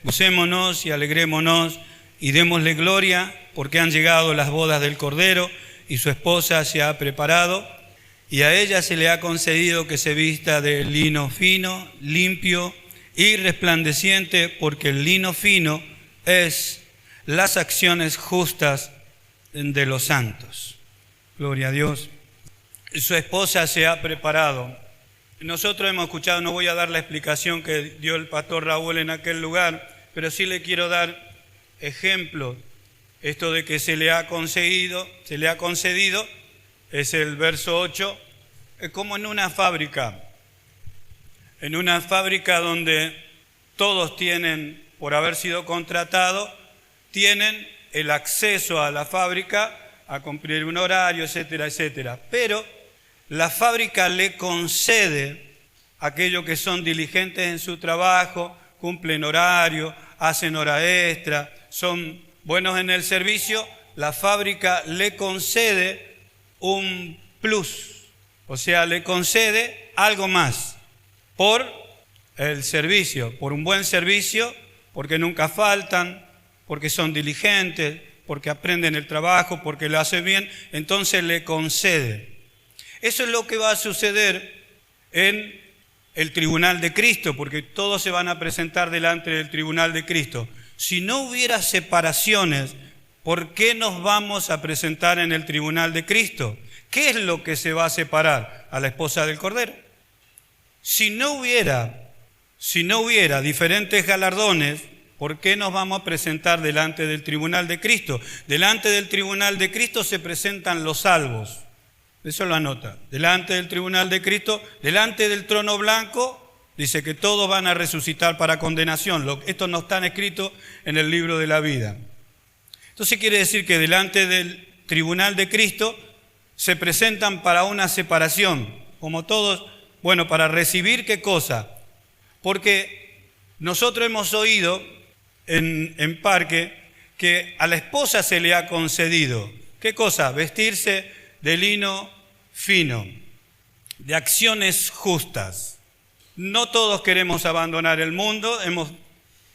Gocémonos y alegrémonos y démosle gloria porque han llegado las bodas del Cordero y su esposa se ha preparado y a ella se le ha concedido que se vista de lino fino, limpio y resplandeciente, porque el lino fino es las acciones justas de los santos. Gloria a Dios. Su esposa se ha preparado. Nosotros hemos escuchado, no voy a dar la explicación que dio el pastor Raúl en aquel lugar, pero sí le quiero dar ejemplo. Esto de que se le ha concedido, es el verso 8, es como en una fábrica donde todos tienen, por haber sido contratados, tienen el acceso a la fábrica, a cumplir un horario, etcétera, etcétera. Pero la fábrica le concede a aquellos que son diligentes en su trabajo, cumplen horario, hacen hora extra, son buenos en el servicio, la fábrica le concede un plus, o sea, le concede algo más por el servicio, por un buen servicio, porque nunca faltan, porque son diligentes, porque aprenden el trabajo, porque lo hacen bien, entonces le concede. Eso es lo que va a suceder en el tribunal de Cristo, porque todos se van a presentar delante del tribunal de Cristo. Si no hubiera separaciones, ¿por qué nos vamos a presentar en el tribunal de Cristo? ¿Qué es lo que se va a separar? A la esposa del Cordero. Si no hubiera diferentes galardones, ¿por qué nos vamos a presentar delante del tribunal de Cristo? Delante del tribunal de Cristo se presentan los salvos. Eso lo anota. Delante del tribunal de Cristo, delante del trono blanco, dice que todos van a resucitar para condenación. Esto no está escrito en el libro de la vida. Entonces quiere decir que delante del tribunal de Cristo se presentan para una separación, como todos, bueno, para recibir ¿qué cosa? Porque nosotros hemos oído en Parque que a la esposa se le ha concedido, ¿qué cosa? Vestirse de lino fino, de acciones justas. No todos queremos abandonar el mundo.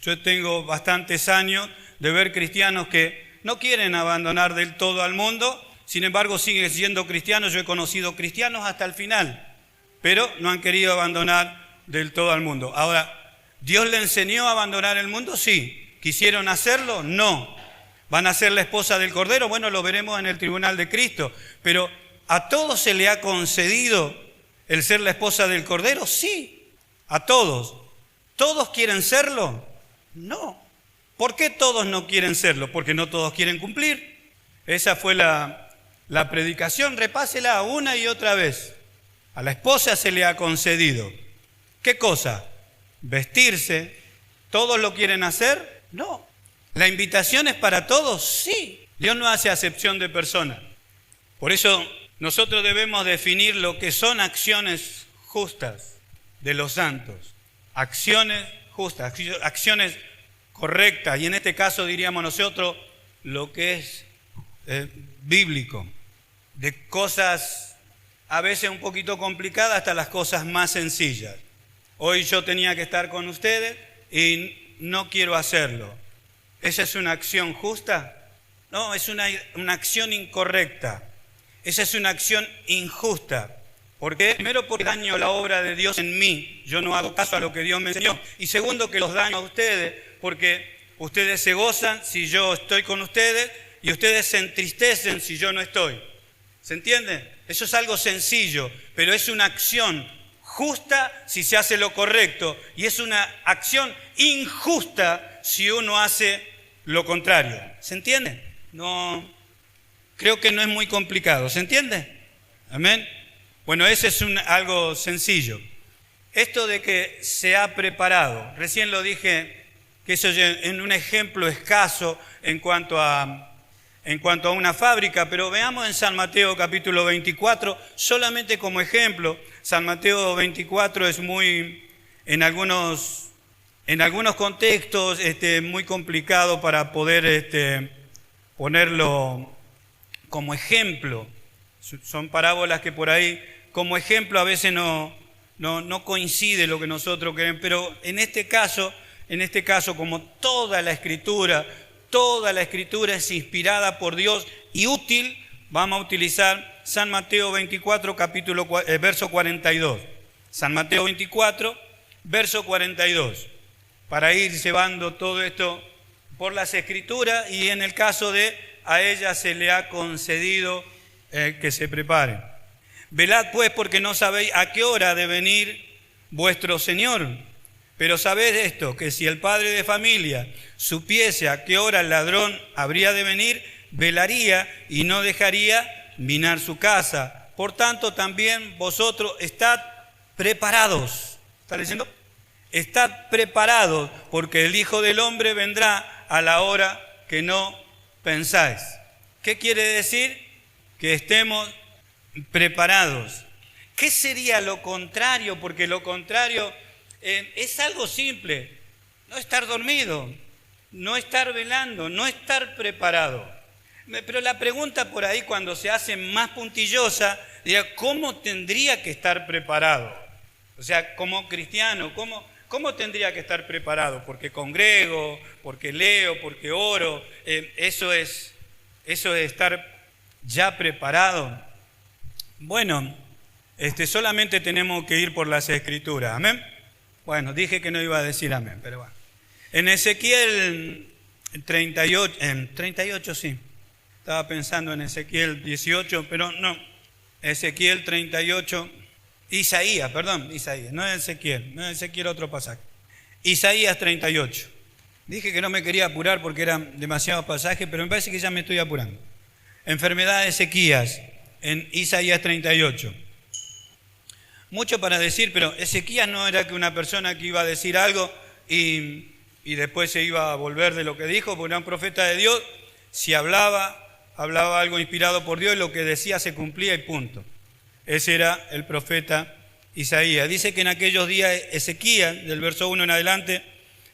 Yo tengo bastantes años de ver cristianos que no quieren abandonar del todo al mundo, sin embargo siguen siendo cristianos. Yo he conocido cristianos hasta el final, pero no han querido abandonar del todo al mundo. Ahora, ¿Dios le enseñó a abandonar el mundo? Sí. ¿Quisieron hacerlo? No. ¿Van a ser la esposa del Cordero? Bueno, lo veremos en el tribunal de Cristo. Pero ¿a todos se le ha concedido el ser la esposa del Cordero? Sí, a todos. ¿Todos quieren serlo? No. ¿Por qué todos no quieren serlo? Porque no todos quieren cumplir. Esa fue la predicación, repásela una y otra vez. A la esposa se le ha concedido. ¿Qué cosa? Vestirse. ¿Todos lo quieren hacer? No. ¿La invitación es para todos? Sí. Dios no hace acepción de personas. Por eso nosotros debemos definir lo que son acciones justas de los santos. Acciones justas, acciones correctas. Y en este caso diríamos nosotros lo que es bíblico. De cosas a veces un poquito complicadas hasta las cosas más sencillas. Hoy yo tenía que estar con ustedes y no quiero hacerlo. ¿Esa es una acción justa? No, es una acción incorrecta. Esa es una acción injusta. ¿Por qué? Primero, porque daño la obra de Dios en mí. Yo no hago caso a lo que Dios me enseñó. Y segundo, que los daño a ustedes, porque ustedes se gozan si yo estoy con ustedes y ustedes se entristecen si yo no estoy. ¿Se entiende? Eso es algo sencillo, pero es una acción justa si se hace lo correcto y es una acción injusta si uno hace lo contrario. ¿Se entiende? No, creo que no es muy complicado. ¿Se entiende? Amén. Bueno, ese es algo sencillo. Esto de que se ha preparado, recién lo dije, que eso es en un ejemplo escaso en cuanto a una fábrica, pero veamos en San Mateo capítulo 24, solamente como ejemplo. San Mateo 24 es muy, en algunos contextos, muy complicado para poder ponerlo como ejemplo. Son parábolas que por ahí, como ejemplo, a veces no coincide lo que nosotros queremos, pero en este caso en este caso como toda la Escritura es inspirada por Dios y útil, vamos a utilizar San Mateo 24, verso 42. San Mateo 24, verso 42, para ir llevando todo esto por las Escrituras, y en el caso de a ella se le ha concedido que se preparen. Velad pues, porque no sabéis a qué hora ha de venir vuestro Señor. Pero sabed esto, que si el padre de familia supiese a qué hora el ladrón habría de venir, velaría y no dejaría minar su casa. Por tanto, también vosotros estad preparados. ¿Está leyendo? Estad preparados, porque el Hijo del Hombre vendrá a la hora que no pensáis. ¿Qué quiere decir? Que estemos preparados. ¿Qué sería lo contrario? Porque lo contrario es algo simple: no estar dormido, no estar velando, no estar preparado. Pero la pregunta por ahí, cuando se hace más puntillosa, dirá: ¿cómo tendría que estar preparado? O sea, como cristiano, ¿cómo tendría que estar preparado? ¿Porque congrego? ¿Porque leo? ¿Porque oro? Eso es estar ya preparado. Bueno, solamente tenemos que ir por las Escrituras. ¿Amén? Bueno, dije que no iba a decir amén, pero bueno. En Ezequiel 38, sí. Estaba pensando en Ezequiel 18, pero no. Ezequiel 38, Isaías, no es Ezequiel otro pasaje. Isaías 38. Dije que no me quería apurar porque eran demasiados pasajes, pero me parece que ya me estoy apurando. Enfermedad de Ezequías, en Isaías 38. Mucho para decir, pero Ezequías no era que una persona que iba a decir algo y después se iba a volver de lo que dijo, porque era un profeta de Dios. Si hablaba algo inspirado por Dios, y lo que decía se cumplía y punto. Ese era el profeta Isaías. Dice que en aquellos días Ezequías, del verso 1 en adelante,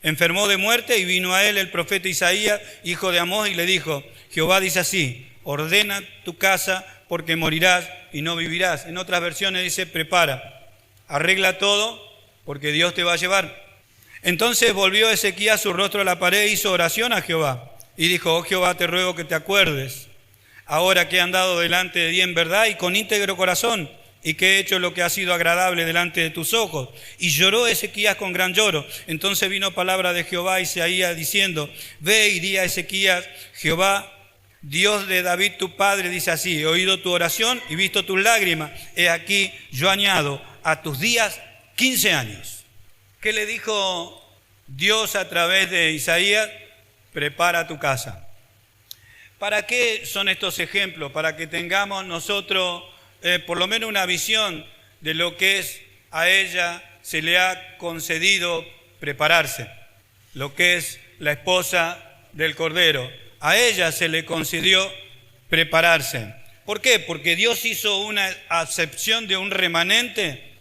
enfermó de muerte, y vino a él el profeta Isaías, hijo de Amós, y le dijo: Jehová dice así: ordena tu casa, porque morirás y no vivirás. En otras versiones dice: prepara, arregla todo, porque Dios te va a llevar. Entonces volvió Ezequías su rostro a la pared e hizo oración a Jehová, y dijo: oh Jehová, te ruego que te acuerdes, ahora que he andado delante de ti en verdad y con íntegro corazón, y que he hecho lo que ha sido agradable delante de tus ojos. Y lloró Ezequías con gran lloro. Entonces vino palabra de Jehová a Isaías diciendo: ve y di a Ezequías: Jehová, Dios de David tu padre, dice así: he oído tu oración y visto tus lágrimas. He aquí, yo añado a tus días 15 años. ¿Qué le dijo Dios a través de Isaías? Prepara tu casa. ¿Para qué son estos ejemplos? Para que tengamos nosotros por lo menos una visión de lo que es a ella se le ha concedido prepararse, lo que es la esposa del Cordero. A ella se le concedió prepararse. ¿Por qué? ¿Porque Dios hizo una acepción de un remanente?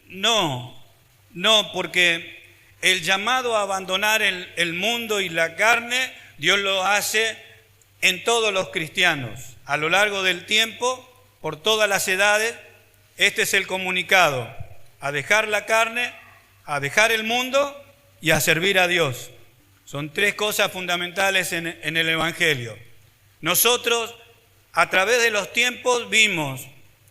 No, porque el llamado a abandonar el mundo y la carne, Dios lo hace en todos los cristianos. A lo largo del tiempo, por todas las edades, este es el comunicado: a dejar la carne, a dejar el mundo y a servir a Dios. Son tres cosas fundamentales en el Evangelio. Nosotros, a través de los tiempos, vimos: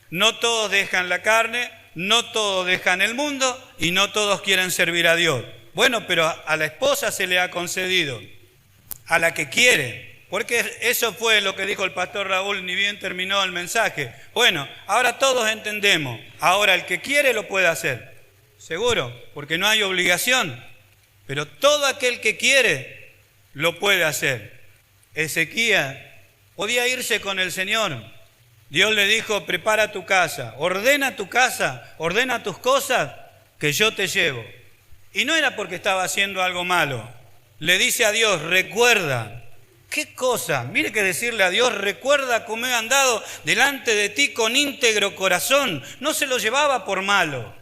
no todos dejan la carne, no todos dejan el mundo y no todos quieren servir a Dios. Bueno, pero a la esposa se le ha concedido, a la que quiere. Porque eso fue lo que dijo el pastor Raúl, ni bien terminó el mensaje. Bueno, ahora todos entendemos. Ahora el que quiere lo puede hacer. Seguro, porque no hay obligación. Pero todo aquel que quiere lo puede hacer. Ezequías podía irse con el Señor. Dios le dijo: prepara tu casa, ordena tus cosas, que yo te llevo. Y no era porque estaba haciendo algo malo. Le dice a Dios: recuerda. ¿Qué cosa? Mire que decirle a Dios: recuerda cómo he andado delante de ti con íntegro corazón. No se lo llevaba por malo.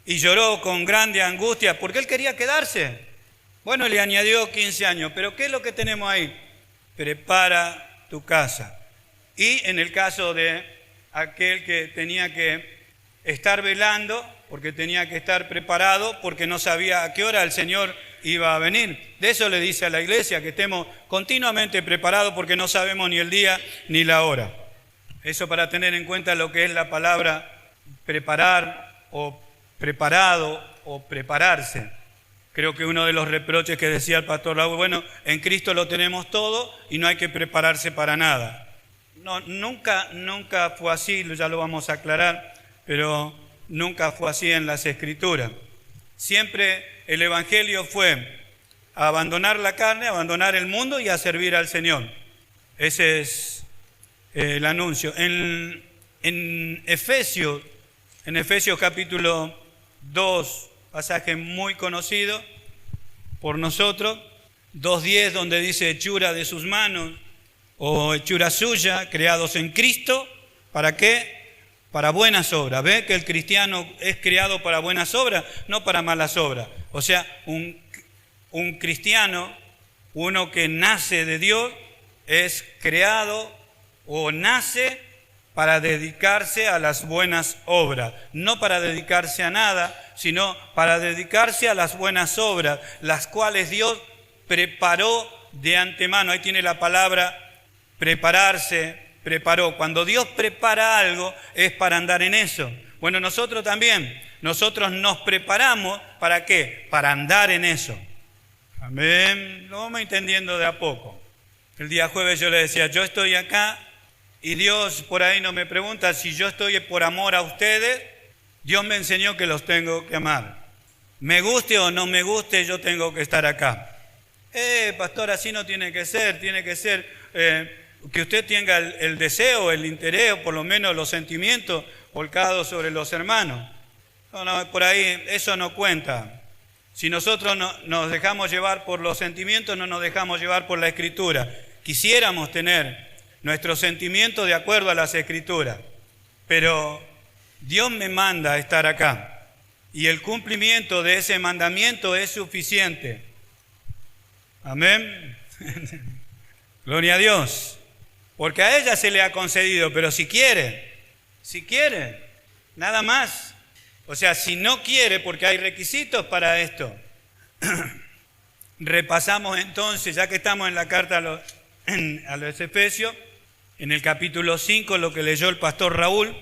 Y lloró con grande angustia porque él quería quedarse. Bueno, le añadió 15 años. Pero ¿qué es lo que tenemos ahí? Prepara tu casa. Y en el caso de aquel que tenía que estar velando, porque tenía que estar preparado, porque no sabía a qué hora el Señor iba a venir. De eso le dice a la iglesia que estemos continuamente preparados porque no sabemos ni el día ni la hora. Eso para tener en cuenta lo que es la palabra preparar o preparado o prepararse. Creo que uno de los reproches que decía el pastor Raúl, bueno, en Cristo lo tenemos todo y no hay que prepararse para nada. No, nunca fue así, ya lo vamos a aclarar, pero nunca fue así en las Escrituras. Siempre el Evangelio fue a abandonar la carne, a abandonar el mundo y a servir al Señor. Ese es el anuncio. En Efesios capítulo 2, pasaje muy conocido por nosotros, 2:10, donde dice hechura de sus manos o hechura suya, creados en Cristo, ¿para qué? Para buenas obras. ¿Ve que el cristiano es creado para buenas obras, no para malas obras? O sea, un cristiano, uno que nace de Dios, es creado o nace para dedicarse a las buenas obras, no para dedicarse a nada, sino para dedicarse a las buenas obras, las cuales Dios preparó de antemano. Ahí tiene la palabra prepararse, preparó. Cuando Dios prepara algo es para andar en eso. Bueno, nosotros también, nosotros nos preparamos, ¿para qué? Para andar en eso. Amén. Lo vamos entendiendo de a poco. El día jueves yo le decía, yo estoy acá y Dios por ahí no me pregunta si yo estoy por amor a ustedes. Dios me enseñó que los tengo que amar. Me guste o no me guste, yo tengo que estar acá. Pastor, así no tiene que ser que usted tenga el deseo, el interés, o por lo menos los sentimientos volcados sobre los hermanos. No, por ahí eso no cuenta. Si nosotros nos dejamos llevar por los sentimientos, no nos dejamos llevar por la Escritura. Quisiéramos tener nuestros sentimientos de acuerdo a las Escrituras, pero Dios me manda a estar acá y el cumplimiento de ese mandamiento es suficiente. Amén. Gloria a Dios. Porque a ella se le ha concedido, pero si quiere, nada más. O sea, si no quiere, porque hay requisitos para esto. Repasamos entonces, ya que estamos en la carta a los Efesios, en el capítulo 5, lo que leyó el pastor Raúl,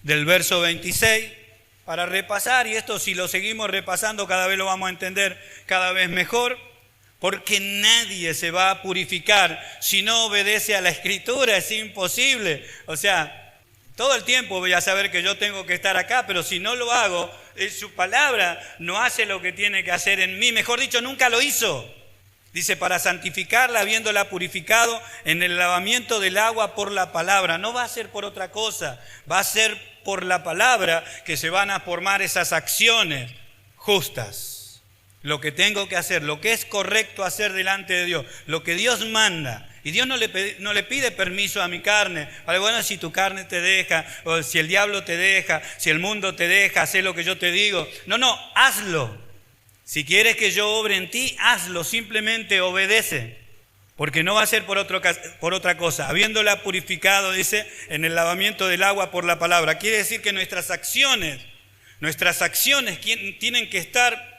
del verso 26, para repasar, y esto si lo seguimos repasando cada vez lo vamos a entender cada vez mejor, porque nadie se va a purificar si no obedece a la Escritura, es imposible. O sea, todo el tiempo voy a saber que yo tengo que estar acá, pero si no lo hago, su palabra no hace lo que tiene que hacer en mí. Mejor dicho, nunca lo hizo. Dice, para santificarla, habiéndola purificado en el lavamiento del agua por la palabra. No va a ser por otra cosa, va a ser por la palabra que se van a formar esas acciones justas. Lo que tengo que hacer, lo que es correcto hacer delante de Dios, lo que Dios manda. Y Dios no le pide permiso a mi carne. Vale, bueno, si tu carne te deja, o si el diablo te deja, si el mundo te deja, haz lo que yo te digo. No, hazlo. Si quieres que yo obre en ti, hazlo, simplemente obedece. Porque no va a ser por otra cosa. Habiéndola purificado, dice, en el lavamiento del agua por la palabra. Quiere decir que nuestras acciones tienen que estar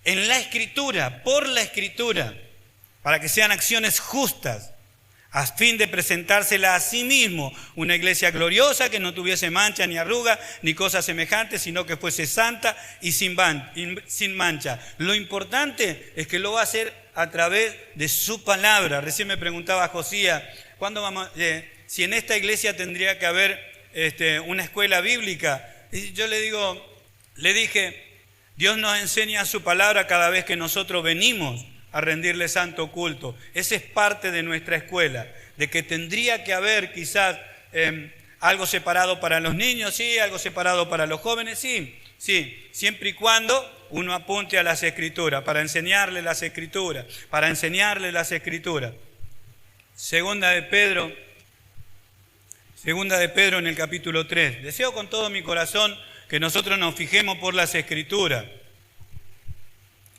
en la Escritura, por la Escritura, para que sean acciones justas, a fin de presentársela a sí mismo, una iglesia gloriosa que no tuviese mancha ni arruga ni cosas semejantes, sino que fuese santa y sin mancha. Lo importante es que lo va a hacer a través de su palabra. Recién me preguntaba Josías, si en esta iglesia tendría que haber una escuela bíblica. Y yo le dije, Dios nos enseña su palabra cada vez que nosotros venimos a rendirle santo culto. Esa es parte de nuestra escuela, de que tendría que haber quizás algo separado para los niños, sí, algo separado para los jóvenes, sí, siempre y cuando uno apunte a las Escrituras, para enseñarle las Escrituras, Segunda de Pedro en el capítulo 3. Deseo con todo mi corazón que nosotros nos fijemos por las Escrituras.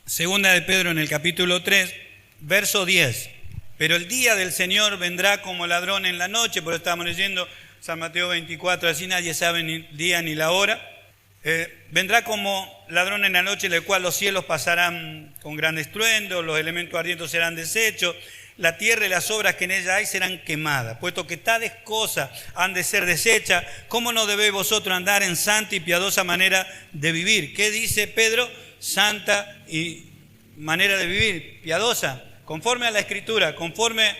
Segunda de Pedro en el capítulo 3, verso 10. Pero el día del Señor vendrá como ladrón en la noche, por eso estamos leyendo San Mateo 24, así nadie sabe ni el día ni la hora. Vendrá como ladrón en la noche, en el cual los cielos pasarán con gran estruendo, los elementos ardientes serán deshechos, la tierra y las obras que en ella hay serán quemadas. Puesto que tales cosas han de ser deshechas, ¿cómo no debéis vosotros andar en santa y piadosa manera de vivir? ¿Qué dice Pedro? Santa y manera de vivir, piadosa, conforme a la Escritura, conforme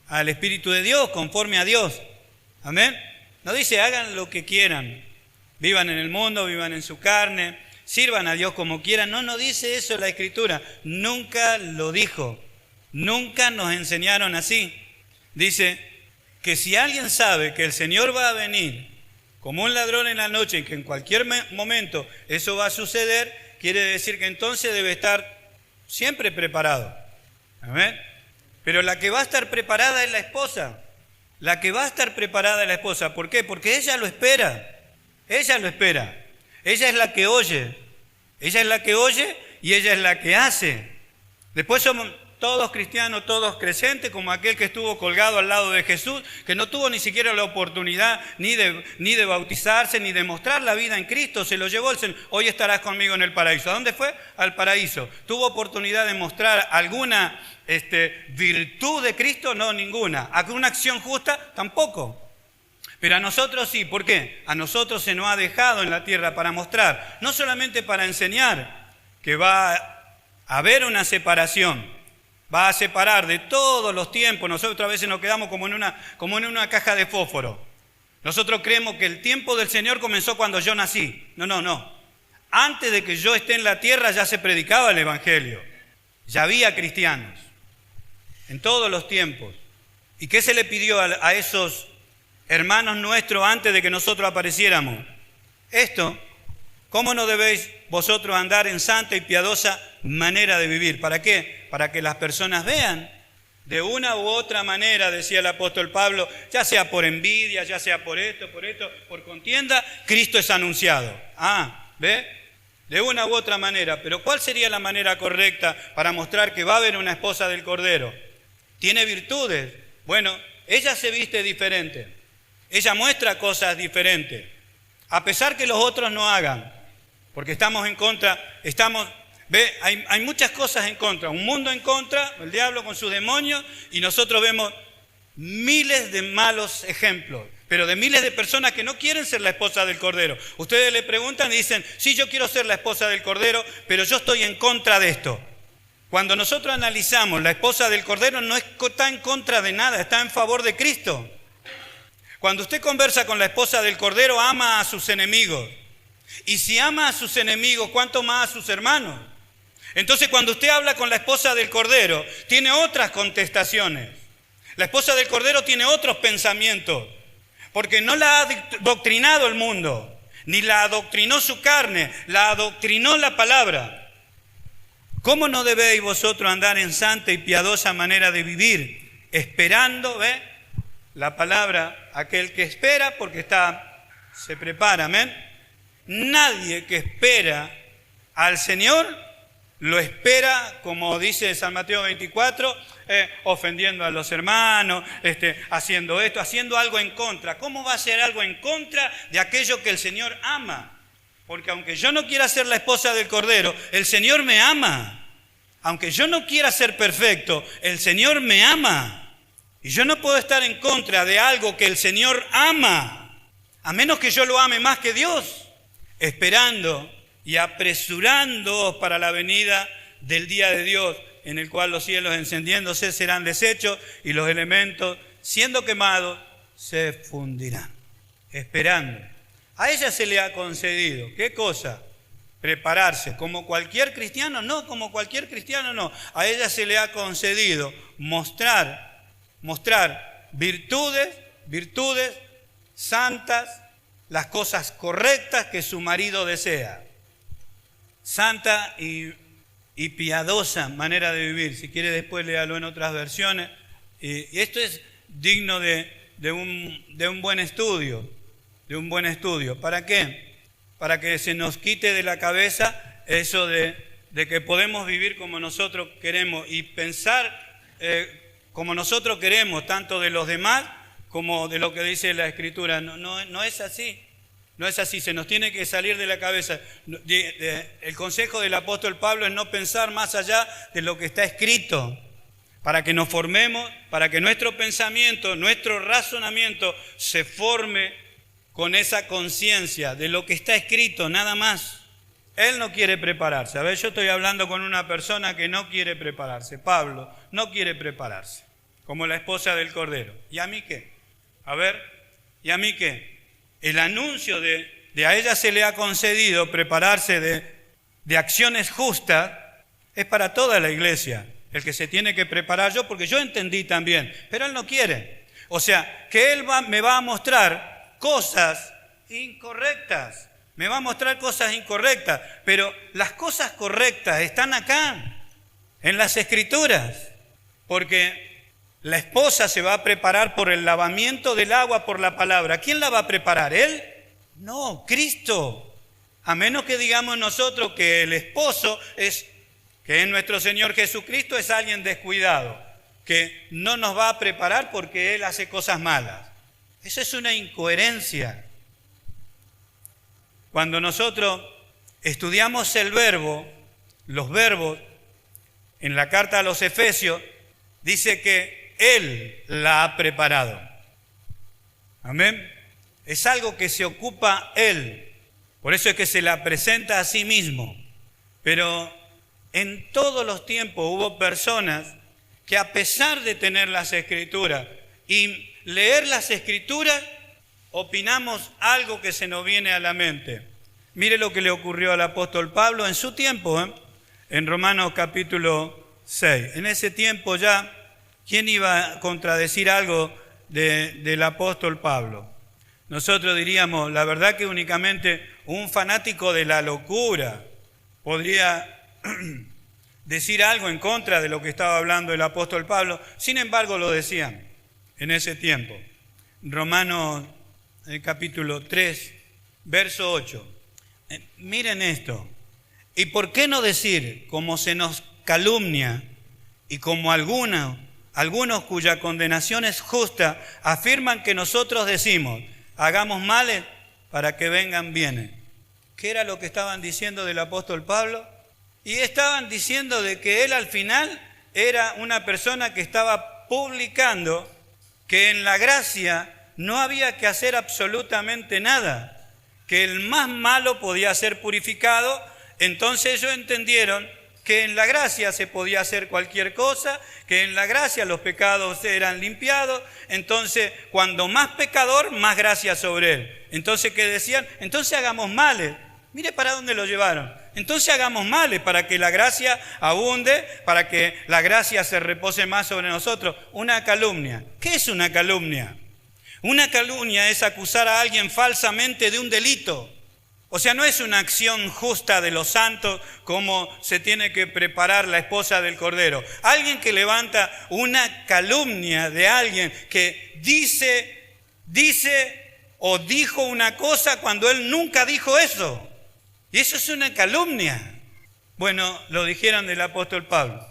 al Espíritu de Dios, conforme a Dios. Amén. No dice hagan lo que quieran, vivan en el mundo, vivan en su carne, sirvan a Dios como quieran. No dice eso la Escritura, nunca lo dijo. Nunca nos enseñaron así. Dice que si alguien sabe que el Señor va a venir como un ladrón en la noche y que en cualquier momento eso va a suceder, quiere decir que entonces debe estar siempre preparado. ¿Amén? Pero la que va a estar preparada es la esposa. La que va a estar preparada es la esposa. ¿Por qué? Porque ella lo espera. Ella lo espera. Ella es la que oye. Ella es la que oye y ella es la que hace. Después somos todos cristianos, todos creyentes, como aquel que estuvo colgado al lado de Jesús, que no tuvo ni siquiera la oportunidad ni de bautizarse, ni de mostrar la vida en Cristo. Se lo llevó el Señor. Hoy estarás conmigo en el paraíso. ¿A dónde fue? Al paraíso. ¿Tuvo oportunidad de mostrar alguna virtud de Cristo? No, ninguna. ¿Alguna acción justa? Tampoco. Pero a nosotros sí. ¿Por qué? A nosotros se nos ha dejado en la tierra para mostrar, no solamente para enseñar, que va a haber una separación. Va a separar de todos los tiempos. Nosotros a veces nos quedamos como en una caja de fósforo. Nosotros creemos que el tiempo del Señor comenzó cuando yo nací. No. Antes de que yo esté en la tierra ya se predicaba el Evangelio. Ya había cristianos. En todos los tiempos. ¿Y qué se le pidió a esos hermanos nuestros antes de que nosotros apareciéramos? Esto. ¿Cómo no debéis vosotros andar en santa y piadosa manera de vivir? ¿Para qué? Para que las personas vean de una u otra manera, decía el apóstol Pablo, ya sea por envidia, ya sea por esto, por contienda, Cristo es anunciado. ¿Ve? De una u otra manera. Pero ¿cuál sería la manera correcta para mostrar que va a haber una esposa del Cordero? Tiene virtudes. Bueno, ella se viste diferente. Ella muestra cosas diferentes. A pesar que los otros no hagan. Porque estamos en contra, hay muchas cosas en contra, un mundo en contra, el diablo con sus demonios, y nosotros vemos miles de malos ejemplos, pero de miles de personas que no quieren ser la esposa del Cordero. Ustedes le preguntan y dicen, sí, yo quiero ser la esposa del Cordero, pero yo estoy en contra de esto. Cuando nosotros analizamos, la esposa del Cordero no está en contra de nada, está en favor de Cristo. Cuando usted conversa con la esposa del Cordero, ama a sus enemigos. Y si ama a sus enemigos, ¿cuánto más a sus hermanos? Entonces, cuando usted habla con la esposa del Cordero, tiene otras contestaciones. La esposa del Cordero tiene otros pensamientos, porque no la ha doctrinado el mundo, ni la adoctrinó su carne, la adoctrinó la palabra. ¿Cómo no debéis vosotros andar en santa y piadosa manera de vivir? Esperando, la palabra, aquel que espera, porque se prepara, amén. Nadie que espera al Señor lo espera, como dice San Mateo 24, ofendiendo a los hermanos, haciendo esto, haciendo algo en contra. ¿Cómo va a ser algo en contra de aquello que el Señor ama? Porque aunque yo no quiera ser la esposa del Cordero, el Señor me ama. Aunque yo no quiera ser perfecto, el Señor me ama. Y yo no puedo estar en contra de algo que el Señor ama, a menos que yo lo ame más que Dios. Esperando y apresurándoos para la venida del día de Dios, en el cual los cielos encendiéndose serán deshechos y los elementos siendo quemados se fundirán. Esperando. A ella se le ha concedido, ¿qué cosa? Prepararse. ¿Como cualquier cristiano? No, como cualquier cristiano no. A ella se le ha concedido mostrar virtudes santas, las cosas correctas que su marido desea. Santa y piadosa manera de vivir. Si quiere después léalo en otras versiones. Y esto es digno de un buen estudio. De un buen estudio. ¿Para qué? Para que se nos quite de la cabeza eso de que podemos vivir como nosotros queremos y pensar como nosotros queremos, tanto de los demás como de lo que dice la Escritura. No es así. No es así, se nos tiene que salir de la cabeza. El consejo del apóstol Pablo es no pensar más allá de lo que está escrito, para que nos formemos, para que nuestro pensamiento, nuestro razonamiento se forme con esa conciencia de lo que está escrito, nada más. Él no quiere prepararse. A ver, yo estoy hablando con una persona que no quiere prepararse. Pablo no quiere prepararse, como la esposa del Cordero. ¿Y a mí qué? A ver, ¿y a mí qué? El anuncio de a ella se le ha concedido prepararse de acciones justas es para toda la iglesia. El que se tiene que preparar yo, porque yo entendí también, pero él no quiere. O sea, que él me va a mostrar cosas incorrectas. Me va a mostrar cosas incorrectas, pero las cosas correctas están acá, en las Escrituras, porque la esposa se va a preparar por el lavamiento del agua por la palabra. ¿Quién la va a preparar? ¿Él? No, Cristo. A menos que digamos nosotros que el esposo que es nuestro Señor Jesucristo, es alguien descuidado, que no nos va a preparar porque Él hace cosas malas. Eso es una incoherencia. Cuando nosotros estudiamos el verbo, los verbos, en la carta a los Efesios, dice que Él la ha preparado. Amén. Es algo que se ocupa Él. Por eso es que se la presenta a sí mismo. Pero en todos los tiempos hubo personas que, a pesar de tener las Escrituras y leer las Escrituras, opinamos algo que se nos viene a la mente. Mire lo que le ocurrió al apóstol Pablo en su tiempo, en Romanos capítulo 6. En ese tiempo ya, ¿quién iba a contradecir algo del apóstol Pablo? Nosotros diríamos, la verdad que únicamente un fanático de la locura podría decir algo en contra de lo que estaba hablando el apóstol Pablo. Sin embargo, lo decían en ese tiempo. Romanos capítulo 3, verso 8. Miren esto. ¿Y por qué no decir, como se nos calumnia y como algunos cuya condenación es justa, afirman que nosotros decimos, hagamos males para que vengan bienes? ¿Qué era lo que estaban diciendo del apóstol Pablo? Y estaban diciendo de que él al final era una persona que estaba publicando que en la gracia no había que hacer absolutamente nada, que el más malo podía ser purificado. Entonces ellos entendieron que en la gracia se podía hacer cualquier cosa, que en la gracia los pecados eran limpiados. Entonces, cuando más pecador, más gracia sobre él. Entonces, ¿qué decían? Entonces hagamos males. Mire para dónde lo llevaron. Entonces hagamos males para que la gracia abunde, para que la gracia se repose más sobre nosotros. Una calumnia. ¿Qué es una calumnia? Una calumnia es acusar a alguien falsamente de un delito. O sea, no es una acción justa de los santos como se tiene que preparar la esposa del Cordero. Alguien que levanta una calumnia de alguien que dice o dijo una cosa cuando él nunca dijo eso. Y eso es una calumnia. Bueno, lo dijeron del apóstol Pablo.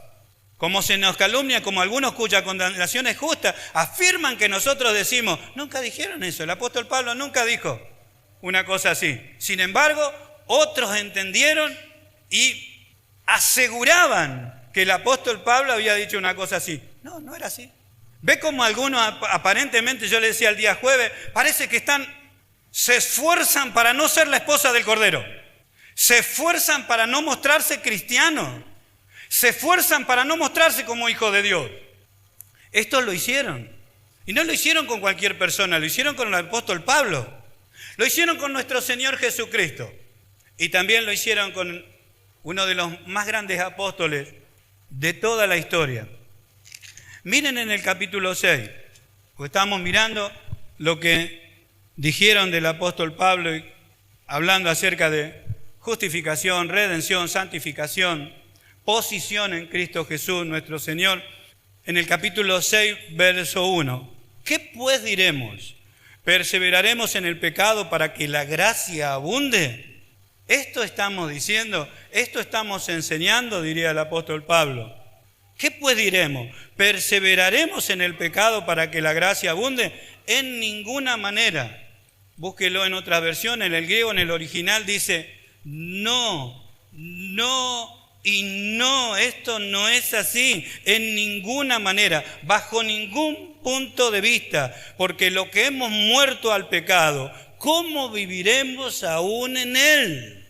Como se nos calumnia, como algunos cuya condenación es justa, afirman que nosotros decimos. Nunca dijeron eso. El apóstol Pablo nunca dijo una cosa así. Sin embargo, otros entendieron y aseguraban que el apóstol Pablo había dicho una cosa así. No, no era así. Ve como algunos aparentemente, yo le decía el día jueves, parece que se esfuerzan para no ser la esposa del Cordero. Se esfuerzan para no mostrarse cristianos. Se esfuerzan para no mostrarse como hijos de Dios. Estos lo hicieron. Y no lo hicieron con cualquier persona, lo hicieron con el apóstol Pablo. Lo hicieron con nuestro Señor Jesucristo. Y también lo hicieron con uno de los más grandes apóstoles de toda la historia. Miren en el capítulo 6, porque estamos mirando lo que dijeron del apóstol Pablo, hablando acerca de justificación, redención, santificación, posición en Cristo Jesús, nuestro Señor. En el capítulo 6, verso 1. ¿Qué pues diremos? ¿Perseveraremos en el pecado para que la gracia abunde? Esto estamos diciendo, esto estamos enseñando, diría el apóstol Pablo. ¿Qué pues diremos? ¿Perseveraremos en el pecado para que la gracia abunde? En ninguna manera. búsquelo en otras versiones, en el griego, en el original dice, no y no, esto no es así, en ninguna manera, bajo ningún punto de vista, porque lo que hemos muerto al pecado, ¿cómo viviremos aún en él?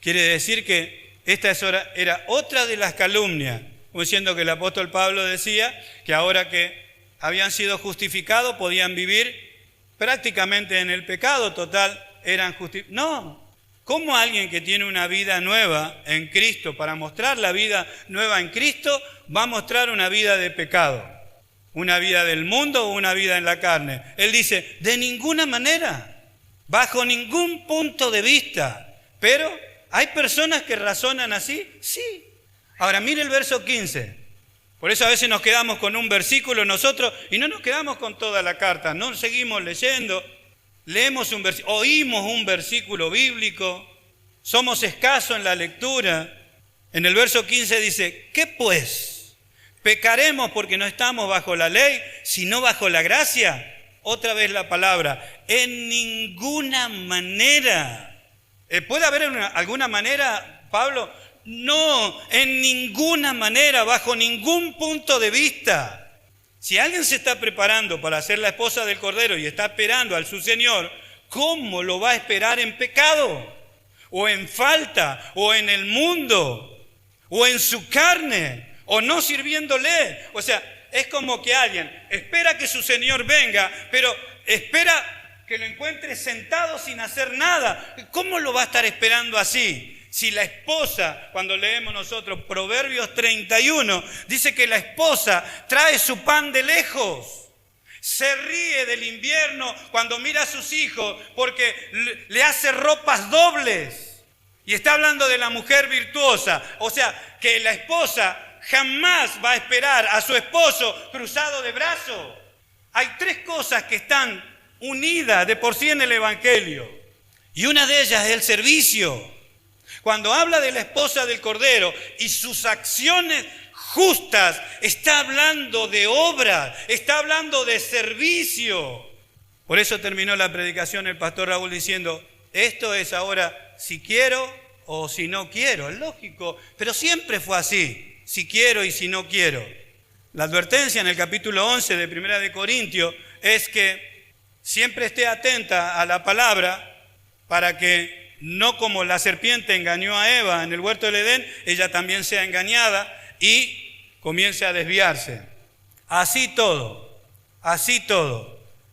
Quiere decir que esta era otra de las calumnias, como diciendo que el apóstol Pablo decía que ahora que habían sido justificados podían vivir prácticamente en el pecado, total, eran justificados. No. ¿Cómo alguien que tiene una vida nueva en Cristo, para mostrar la vida nueva en Cristo, va a mostrar una vida de pecado? ¿Una vida del mundo o una vida en la carne? Él dice, de ninguna manera, bajo ningún punto de vista. Pero, ¿hay personas que razonan así? Sí. Ahora, mire el verso 15. Por eso a veces nos quedamos con un versículo nosotros y no nos quedamos con toda la carta. No seguimos leyendo. Leemos oímos un versículo bíblico, somos escasos en la lectura. En el verso 15 dice, ¿qué pues? ¿Pecaremos porque no estamos bajo la ley, sino bajo la gracia? Otra vez la palabra, en ninguna manera. ¿Puede haber alguna manera, Pablo? No, en ninguna manera, bajo ningún punto de vista. Si alguien se está preparando para ser la esposa del Cordero y está esperando al su Señor, ¿cómo lo va a esperar en pecado? ¿O en falta? ¿O en el mundo? ¿O en su carne? ¿O no sirviéndole? O sea, es como que alguien espera que su Señor venga, pero espera que lo encuentre sentado sin hacer nada. ¿Cómo lo va a estar esperando así? Si la esposa, cuando leemos nosotros Proverbios 31, dice que la esposa trae su pan de lejos, se ríe del invierno cuando mira a sus hijos porque le hace ropas dobles. Y está hablando de la mujer virtuosa, o sea, que la esposa jamás va a esperar a su esposo cruzado de brazos. Hay tres cosas que están unidas de por sí en el Evangelio, y una de ellas es el servicio. Cuando habla de la esposa del Cordero y sus acciones justas, está hablando de obra, está hablando de servicio. Por eso terminó la predicación el pastor Raúl diciendo, esto es ahora si quiero o si no quiero. Es lógico, pero siempre fue así, si quiero y si no quiero. La advertencia en el capítulo 11 de 1 de Corintios es que siempre esté atenta a la palabra para que no como la serpiente engañó a Eva en el huerto del Edén, ella también sea engañada y comience a desviarse. Así todo.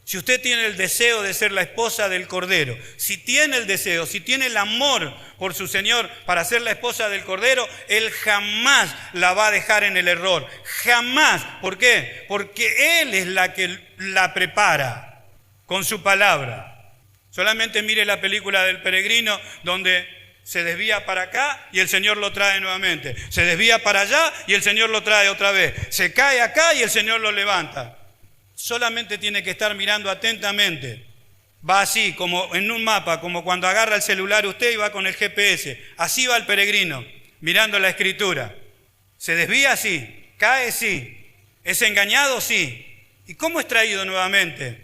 Si usted tiene el deseo de ser la esposa del Cordero, si tiene el deseo, si tiene el amor por su Señor para ser la esposa del Cordero, Él jamás la va a dejar en el error. Jamás. ¿Por qué? Porque Él es la que la prepara con su palabra. Solamente mire la película del peregrino donde se desvía para acá y el Señor lo trae nuevamente. Se desvía para allá y el Señor lo trae otra vez. Se cae acá y el Señor lo levanta. Solamente tiene que estar mirando atentamente. Va así, como en un mapa, como cuando agarra el celular usted y va con el GPS. Así va el peregrino, mirando la Escritura. Se desvía, sí. Cae, sí. Es engañado, sí. ¿Y cómo es traído nuevamente?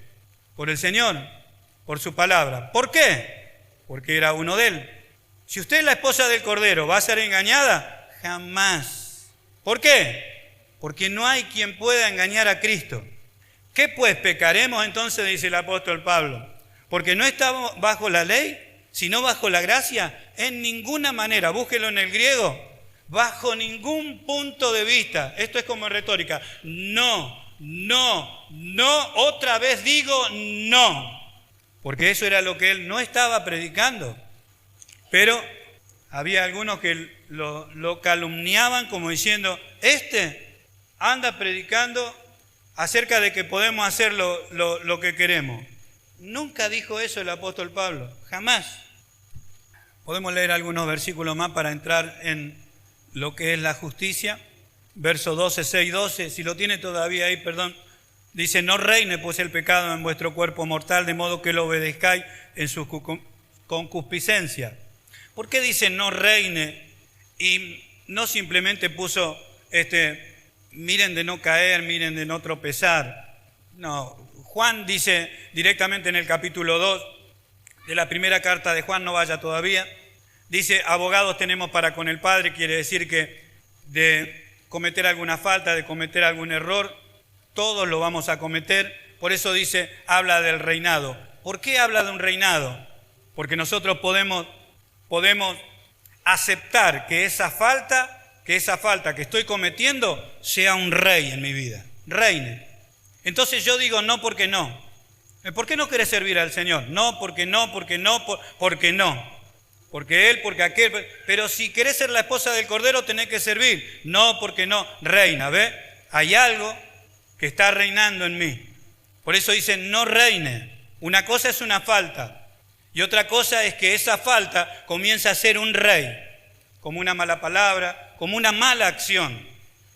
Por el Señor. Por su palabra. ¿Por qué? Porque era uno de Él. Si usted es la esposa del Cordero, ¿va a ser engañada? Jamás. ¿Por qué? Porque no hay quien pueda engañar a Cristo. ¿Qué pues pecaremos entonces? Dice el apóstol Pablo. Porque no estamos bajo la ley, sino bajo la gracia. En ninguna manera, búsquelo en el griego, bajo ningún punto de vista. Esto es como en retórica. No, otra vez digo no. Porque eso era lo que él no estaba predicando. Pero había algunos que lo calumniaban como diciendo, anda predicando acerca de que podemos hacer lo que queremos. Nunca dijo eso el apóstol Pablo, jamás. Podemos leer algunos versículos más para entrar en lo que es la justicia. Verso 12, 6, 12, si lo tiene todavía ahí, perdón. Dice, no reine pues el pecado en vuestro cuerpo mortal, de modo que lo obedezcáis en su concupiscencia. ¿Por qué dice no reine? Y no simplemente puso, miren de no caer, miren de no tropezar. No, Juan dice directamente en el capítulo 2, de la primera carta de Juan, no vaya todavía. Dice, abogados tenemos para con el Padre, quiere decir que de cometer alguna falta, de cometer algún error, todos lo vamos a cometer. Por eso dice, habla del reinado. ¿Por qué habla de un reinado? Porque nosotros podemos aceptar que esa falta que estoy cometiendo sea un rey en mi vida, reine. Entonces yo digo no porque no. ¿Por qué no querés servir al Señor? No, porque no. Porque él, porque aquel. Pero si querés ser la esposa del Cordero, tenés que servir. No, porque no. Reina, ¿ves? Hay algo que está reinando en mí. Por eso dice, no reine. Una cosa es una falta. Y otra cosa es que esa falta comienza a ser un rey. Como una mala palabra, como una mala acción.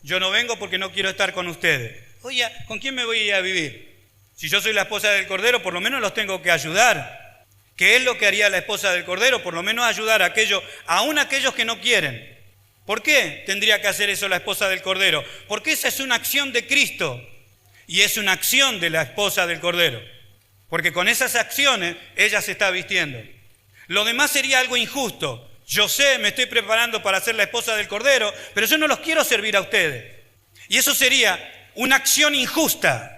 Yo no vengo porque no quiero estar con ustedes. Oye, ¿con quién me voy a ir a vivir? Si yo soy la esposa del Cordero, por lo menos los tengo que ayudar. ¿Qué es lo que haría la esposa del Cordero? Por lo menos ayudar a aquellos, aún aquellos que no quieren. ¿Por qué tendría que hacer eso la esposa del Cordero? Porque esa es una acción de Cristo y es una acción de la esposa del Cordero. Porque con esas acciones ella se está vistiendo. Lo demás sería algo injusto. Yo sé, me estoy preparando para ser la esposa del Cordero, pero yo no los quiero servir a ustedes. Y eso sería una acción injusta.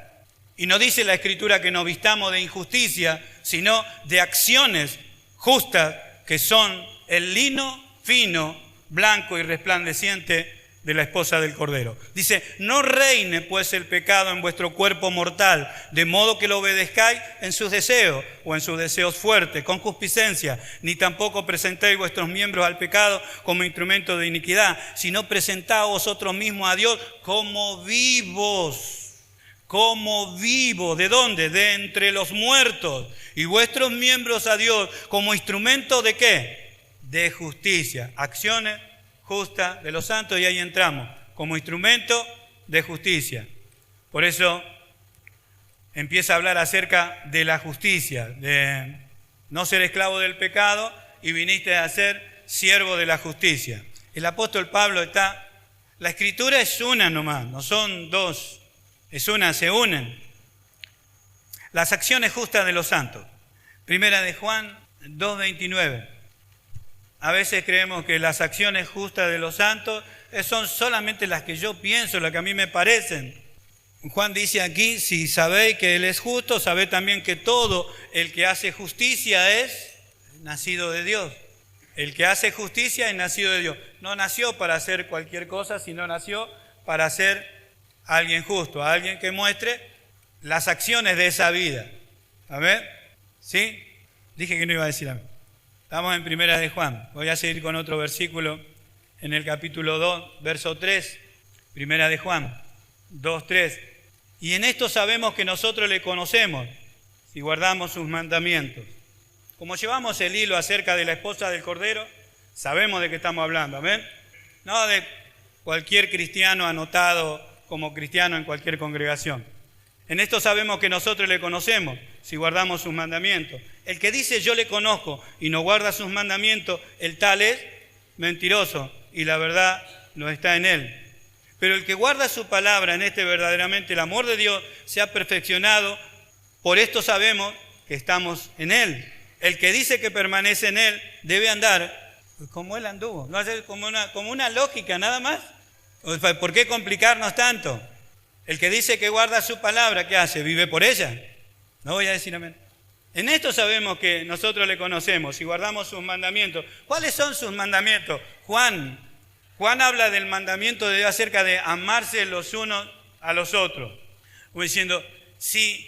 Y no dice la Escritura que nos vistamos de injusticia, sino de acciones justas que son el lino fino, blanco y resplandeciente de la esposa del Cordero. Dice, no reine pues el pecado en vuestro cuerpo mortal, de modo que lo obedezcáis en sus deseos, o en sus deseos fuertes, con concupiscencia, ni tampoco presentéis vuestros miembros al pecado como instrumento de iniquidad, sino presentaos vosotros mismos a Dios como vivos. Como vivos, ¿de dónde? De entre los muertos, y vuestros miembros a Dios como instrumento ¿de qué? De justicia, acciones justa de los santos, y ahí entramos, como instrumento de justicia. Por eso empieza a hablar acerca de la justicia, de no ser esclavo del pecado y viniste a ser siervo de la justicia. El apóstol Pablo la Escritura es una nomás, no son dos, es una, se unen. Las acciones justas de los santos. Primera de Juan 2:29. A veces creemos que las acciones justas de los santos son solamente las que yo pienso, las que a mí me parecen. Juan dice aquí, si sabéis que Él es justo, sabéis también que todo el que hace justicia es nacido de Dios. El que hace justicia es nacido de Dios. No nació para hacer cualquier cosa, sino nació para ser alguien justo, alguien que muestre las acciones de esa vida. A ver, ¿sí? Dije que no iba a decir amén. Estamos en Primera de Juan. Voy a seguir con otro versículo en el capítulo 2, verso 3. Primera de Juan 2, 3. Y en esto sabemos que nosotros le conocemos, si guardamos sus mandamientos. Como llevamos el hilo acerca de la esposa del Cordero, sabemos de qué estamos hablando. ¿Amén? No de cualquier cristiano anotado como cristiano en cualquier congregación. En esto sabemos que nosotros le conocemos, si guardamos sus mandamientos. El que dice yo le conozco y no guarda sus mandamientos, el tal es mentiroso y la verdad no está en él. Pero el que guarda su palabra, en este verdaderamente el amor de Dios se ha perfeccionado. Por esto sabemos que estamos en él. El que dice que permanece en él debe andar como él anduvo. No hacer como una lógica nada más. ¿Por qué complicarnos tanto? El que dice que guarda su palabra, ¿qué hace? ¿Vive por ella? No voy a decir amén. En esto sabemos que nosotros le conocemos y guardamos sus mandamientos. ¿Cuáles son sus mandamientos? Juan habla del mandamiento de Dios acerca de amarse los unos a los otros. Como diciendo, si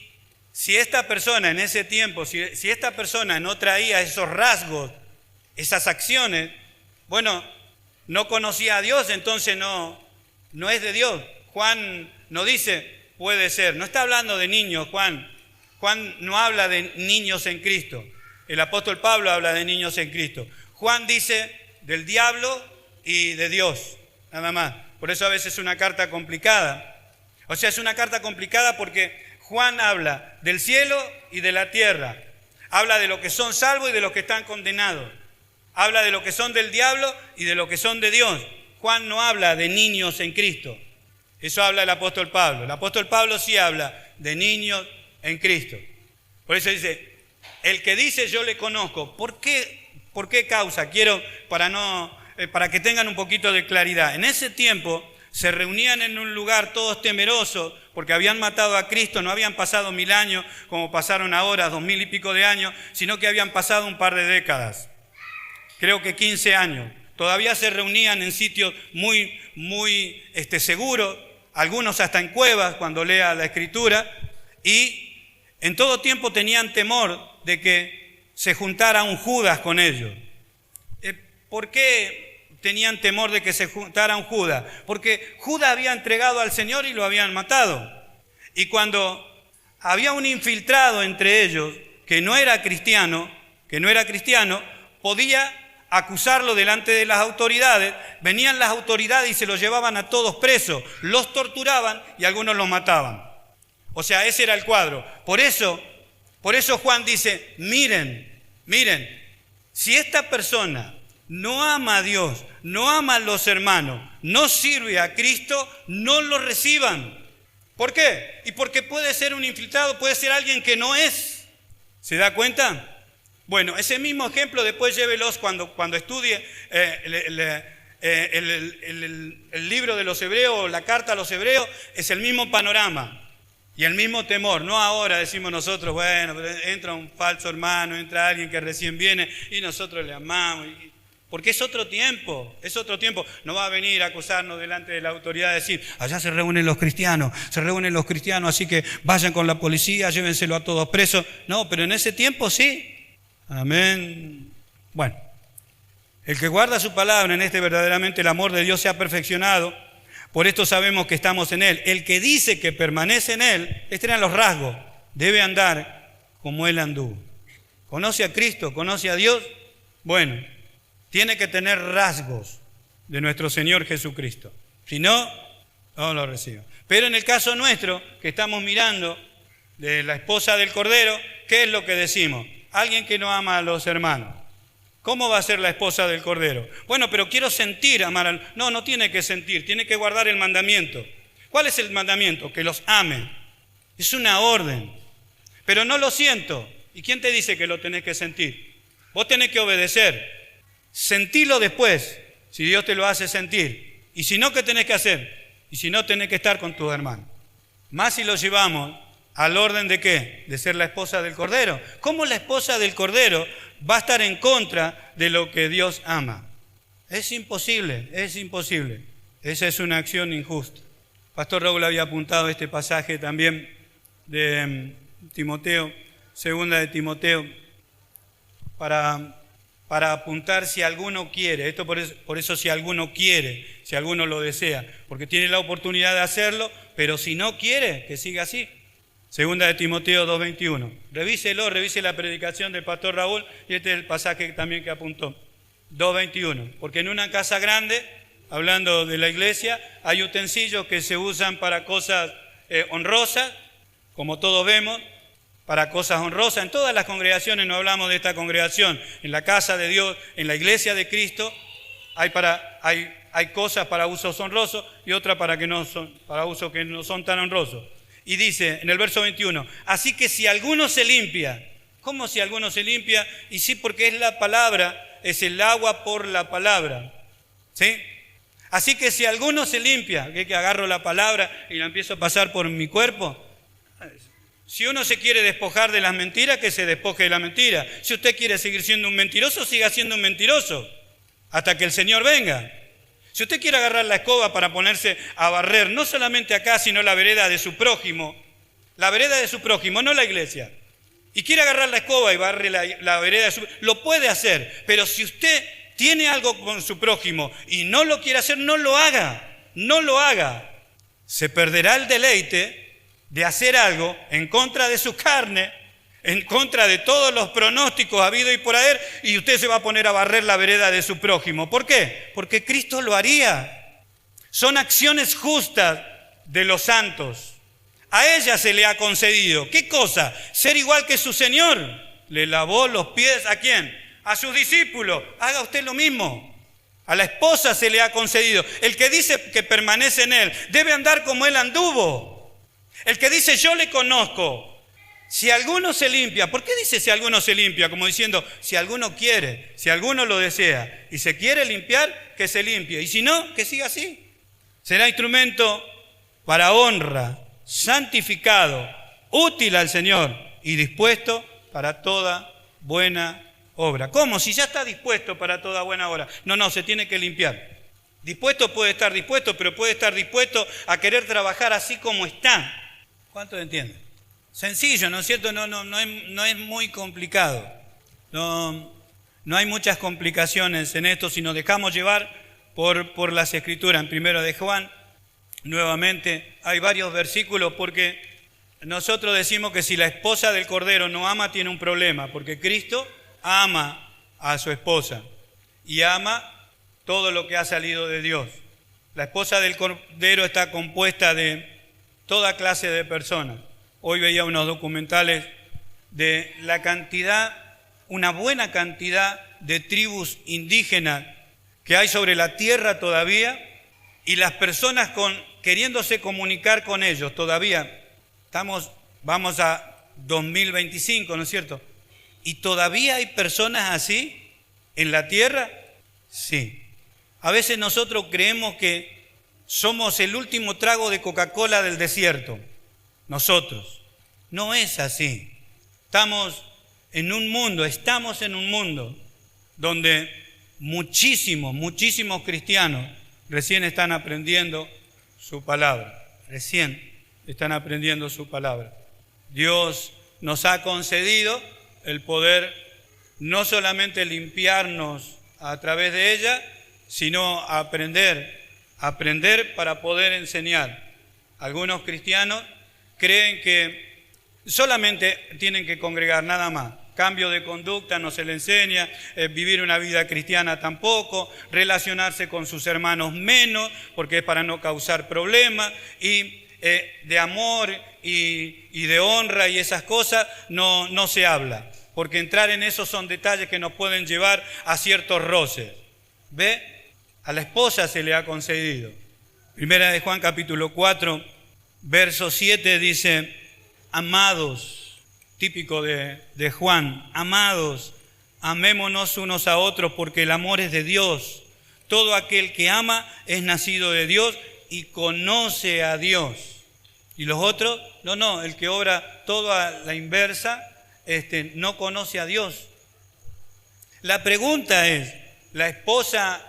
esta persona en ese tiempo, si esta persona no traía esos rasgos, esas acciones, bueno, no conocía a Dios, entonces no es de Dios. Juan no dice, puede ser. No está hablando de niños, Juan. Juan no habla de niños en Cristo. El apóstol Pablo habla de niños en Cristo. Juan dice del diablo y de Dios, nada más. Por eso a veces es una carta complicada. O sea, es una carta complicada porque Juan habla del cielo y de la tierra. Habla de los que son salvos y de los que están condenados. Habla de los que son del diablo y de los que son de Dios. Juan no habla de niños en Cristo. Eso habla el apóstol Pablo. El apóstol Pablo sí habla de niños en Cristo. Por eso dice, el que dice yo le conozco. ¿Por qué causa? Para que tengan un poquito de claridad. En ese tiempo se reunían en un lugar todos temerosos porque habían matado a Cristo, no habían pasado 1000 años como pasaron ahora, 2000 y pico de años, sino que habían pasado un par de décadas, creo que 15 años. Todavía se reunían en sitios muy seguros, algunos hasta en cuevas cuando lea la Escritura, y en todo tiempo tenían temor de que se juntara un Judas con ellos. ¿Por qué tenían temor de que se juntara un Judas? Porque Judas había entregado al Señor y lo habían matado. Y cuando había un infiltrado entre ellos que no era cristiano, podía acusarlo delante de las autoridades. Venían las autoridades y se los llevaban a todos presos, los torturaban y algunos los mataban. O sea, ese era el cuadro. Por eso Juan dice, miren, si esta persona no ama a Dios, no ama a los hermanos, no sirve a Cristo, no lo reciban. ¿Por qué? Y porque puede ser un infiltrado, puede ser alguien que no es. ¿Se da cuenta? Bueno, ese mismo ejemplo después llévelos cuando estudie el libro de los Hebreos, o la carta a los Hebreos, es el mismo panorama y el mismo temor. No ahora decimos nosotros, bueno, pero entra un falso hermano, entra alguien que recién viene y nosotros le amamos. Porque es otro tiempo. No va a venir a acusarnos delante de la autoridad a decir, allá se reúnen los cristianos, así que vayan con la policía, llévenselo a todos presos. No, pero en ese tiempo sí. Amén. Bueno, el que guarda su palabra, en este verdaderamente el amor de Dios se ha perfeccionado, por esto sabemos que estamos en Él. El que dice que permanece en Él, estos eran los rasgos, debe andar como Él anduvo. ¿Conoce a Cristo? ¿Conoce a Dios? Bueno, tiene que tener rasgos de nuestro Señor Jesucristo. Si no, no lo reciba. Pero en el caso nuestro, que estamos mirando de la esposa del Cordero, ¿qué es lo que decimos? Alguien que no ama a los hermanos. ¿Cómo va a ser la esposa del Cordero? Bueno, pero quiero sentir amar al... No tiene que sentir, tiene que guardar el mandamiento. ¿Cuál es el mandamiento? Que los ame. Es una orden. Pero no lo siento. ¿Y quién te dice que lo tenés que sentir? Vos tenés que obedecer. Sentilo después, si Dios te lo hace sentir. Y si no, ¿qué tenés que hacer? Y si no, tenés que estar con tus hermanos. Más si lo llevamos al orden de ¿qué? De ser la esposa del Cordero. ¿Cómo la esposa del Cordero va a estar en contra de lo que Dios ama? Es imposible. Esa es una acción injusta. Pastor Raúl había apuntado este pasaje también de Timoteo, segunda de Timoteo, para apuntar si alguno quiere. Esto por eso si alguno quiere, si alguno lo desea, porque tiene la oportunidad de hacerlo, pero si no quiere, que siga así. Segunda de Timoteo 2:21. Revise la predicación del pastor Raúl y este es el pasaje también que apuntó. 2:21. Porque en una casa grande, hablando de la iglesia, hay utensilios que se usan para cosas honrosas, como todos vemos, para cosas honrosas. En todas las congregaciones, no hablamos de esta congregación, en la casa de Dios, en la iglesia de Cristo, hay cosas para usos honrosos y otras para usos que no son tan honrosos. Y dice en el verso 21, así que si alguno se limpia, ¿cómo si alguno se limpia? Y sí, porque es la palabra, es el agua por la palabra, ¿sí? Así que si alguno se limpia, que agarro la palabra y la empiezo a pasar por mi cuerpo. Si uno se quiere despojar de las mentiras, que se despoje de la mentira. Si usted quiere seguir siendo un mentiroso, siga siendo un mentiroso, hasta que el Señor venga. Si usted quiere agarrar la escoba para ponerse a barrer, no solamente acá, sino la vereda de su prójimo, no la iglesia, y quiere agarrar la escoba y barre la vereda de su prójimo, lo puede hacer, pero si usted tiene algo con su prójimo y no lo quiere hacer, no lo haga. Se perderá el deleite de hacer algo en contra de su carne, en contra de todos los pronósticos habidos y por haber, y usted se va a poner a barrer la vereda de su prójimo. ¿Por qué? Porque Cristo lo haría. Son acciones justas de los santos. A ella se le ha concedido. ¿Qué cosa? Ser igual que su Señor. Le lavó los pies, ¿a quién? A sus discípulos. Haga usted lo mismo. A la esposa se le ha concedido. El que dice que permanece en Él debe andar como Él anduvo. El que dice yo le conozco, Si alguno se limpia, ¿por qué dice si alguno se limpia? Como diciendo, si alguno quiere, si alguno lo desea y se quiere limpiar, que se limpie. Y si no, que siga así. Será instrumento para honra, santificado, útil al Señor y dispuesto para toda buena obra. ¿Cómo? Si ya está dispuesto para toda buena obra. No, se tiene que limpiar. Dispuesto puede estar dispuesto, pero puede estar dispuesto a querer trabajar así como está. ¿Cuántos entienden? Sencillo, ¿no es cierto? No es muy complicado. No hay muchas complicaciones en esto si nos dejamos llevar por las Escrituras. En 1 de Juan, nuevamente, hay varios versículos porque nosotros decimos que si la esposa del Cordero no ama, tiene un problema, porque Cristo ama a su esposa y ama todo lo que ha salido de Dios. La esposa del Cordero está compuesta de toda clase de personas. Hoy veía unos documentales de la cantidad, una buena cantidad de tribus indígenas que hay sobre la tierra todavía y las personas queriéndose comunicar con ellos todavía. Vamos a 2025, ¿no es cierto? ¿Y todavía hay personas así en la tierra? Sí. A veces nosotros creemos que somos el último trago de Coca-Cola del desierto. Nosotros. No es así. Estamos en un mundo donde muchísimos cristianos recién están aprendiendo su palabra. Dios nos ha concedido el poder no solamente limpiarnos a través de ella, sino aprender para poder enseñar. Algunos cristianos creen que solamente tienen que congregar, nada más. Cambio de conducta no se le enseña, vivir una vida cristiana tampoco, relacionarse con sus hermanos menos, porque es para no causar problemas, y de amor y de honra y esas cosas no se habla, porque entrar en eso son detalles que nos pueden llevar a ciertos roces. ¿Ve? A la esposa se le ha concedido. 1 de Juan capítulo 4, verso 7 dice, amados, típico de Juan, amados, amémonos unos a otros porque el amor es de Dios. Todo aquel que ama es nacido de Dios y conoce a Dios. Y los otros, no, el que obra todo a la inversa, no conoce a Dios. La pregunta es, ¿la esposa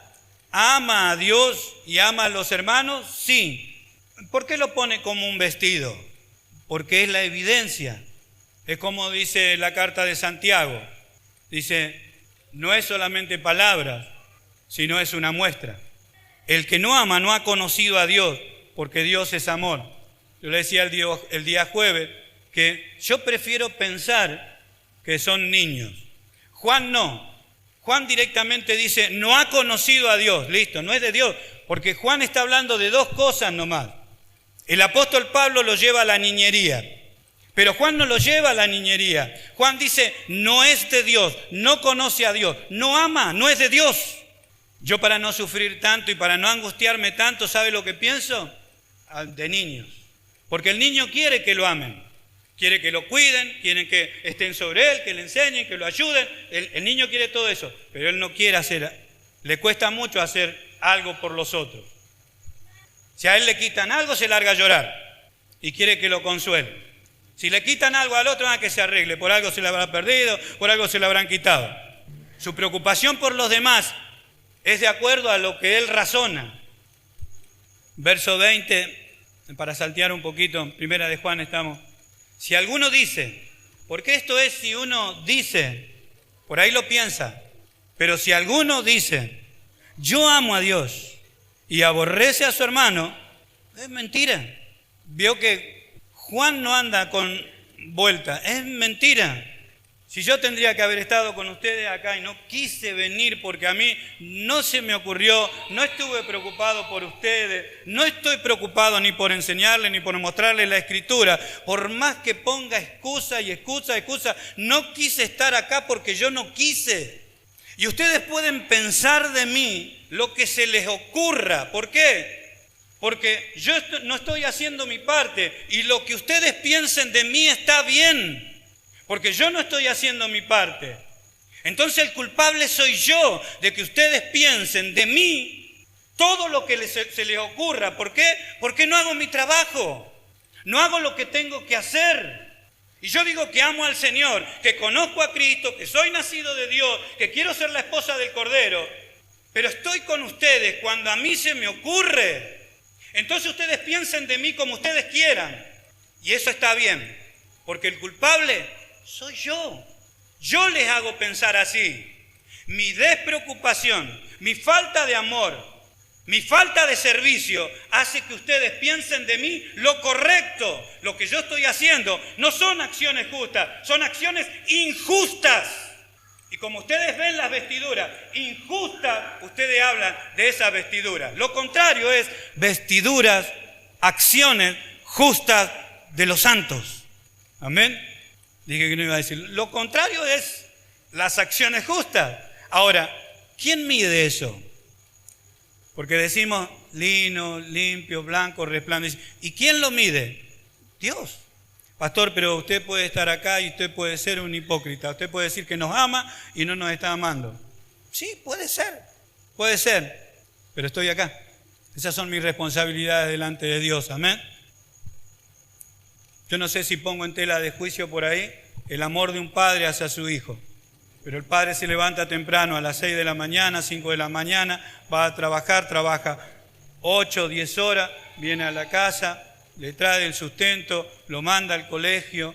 ama a Dios y ama a los hermanos? Sí. ¿Por qué lo pone como un vestido? Porque es la evidencia. Es como dice la carta de Santiago. Dice, no es solamente palabras, sino es una muestra. El que no ama no ha conocido a Dios, porque Dios es amor. Yo le decía el día jueves que yo prefiero pensar que son niños. Juan no. Juan directamente dice, no ha conocido a Dios. Listo, no es de Dios, porque Juan está hablando de dos cosas nomás. El apóstol Pablo lo lleva a la niñería, pero Juan no lo lleva a la niñería. Juan dice, no es de Dios, no conoce a Dios, no ama, no es de Dios. Yo para no sufrir tanto y para no angustiarme tanto, ¿sabe lo que pienso? De niños. Porque el niño quiere que lo amen, quiere que lo cuiden, quieren que estén sobre él, que le enseñen, que lo ayuden. El niño quiere todo eso, pero él no quiere le cuesta mucho hacer algo por los otros. Si a él le quitan algo, se larga a llorar y quiere que lo consuelen. Si le quitan algo al otro, que se arregle, por algo se le habrá perdido, por algo se le habrán quitado. Su preocupación por los demás es de acuerdo a lo que él razona. Verso 20, para saltear un poquito, primera de Juan estamos. Si alguno dice, porque esto es si uno dice, por ahí lo piensa, pero si alguno dice, yo amo a Dios y aborrece a su hermano, es mentira. Vio que Juan no anda con vuelta, es mentira. Si yo tendría que haber estado con ustedes acá y no quise venir porque a mí no se me ocurrió, no estuve preocupado por ustedes, no estoy preocupado ni por enseñarles ni por mostrarles la Escritura, por más que ponga excusa, no quise estar acá porque yo no quise. Y ustedes pueden pensar de mí lo que se les ocurra. ¿Por qué? Porque yo no estoy haciendo mi parte y lo que ustedes piensen de mí está bien. porque yo no estoy haciendo mi parte. Entonces el culpable soy yo de que ustedes piensen de mí todo lo que se les ocurra. ¿Por qué? Porque no hago mi trabajo, no hago lo que tengo que hacer. Y yo digo que amo al Señor, que conozco a Cristo, que soy nacido de Dios, que quiero ser la esposa del Cordero, pero estoy con ustedes cuando a mí se me ocurre. Entonces ustedes piensen de mí como ustedes quieran. Y eso está bien, porque el culpable soy yo. Yo les hago pensar así. Mi despreocupación, mi falta de amor, mi falta de servicio hace que ustedes piensen de mí lo correcto. Lo que yo estoy haciendo no son acciones justas, son acciones injustas. Y como ustedes ven las vestiduras injustas, ustedes hablan de esas vestiduras. Lo contrario es vestiduras, acciones justas de los santos. Amén. Dije que no iba a decir. Lo contrario es las acciones justas. Ahora, ¿quién mide eso? Porque decimos lino, limpio, blanco, resplandeciente. ¿Y quién lo mide? Dios. Pastor, pero usted puede estar acá y usted puede ser un hipócrita. Usted puede decir que nos ama y no nos está amando. Sí, puede ser. Pero estoy acá. Esas son mis responsabilidades delante de Dios. Amén. Yo no sé si pongo en tela de juicio por ahí el amor de un padre hacia su hijo. Pero el padre se levanta temprano a las 6 de la mañana, 5 de la mañana, va a trabajar, trabaja 8, 10 horas, viene a la casa, le trae el sustento, lo manda al colegio,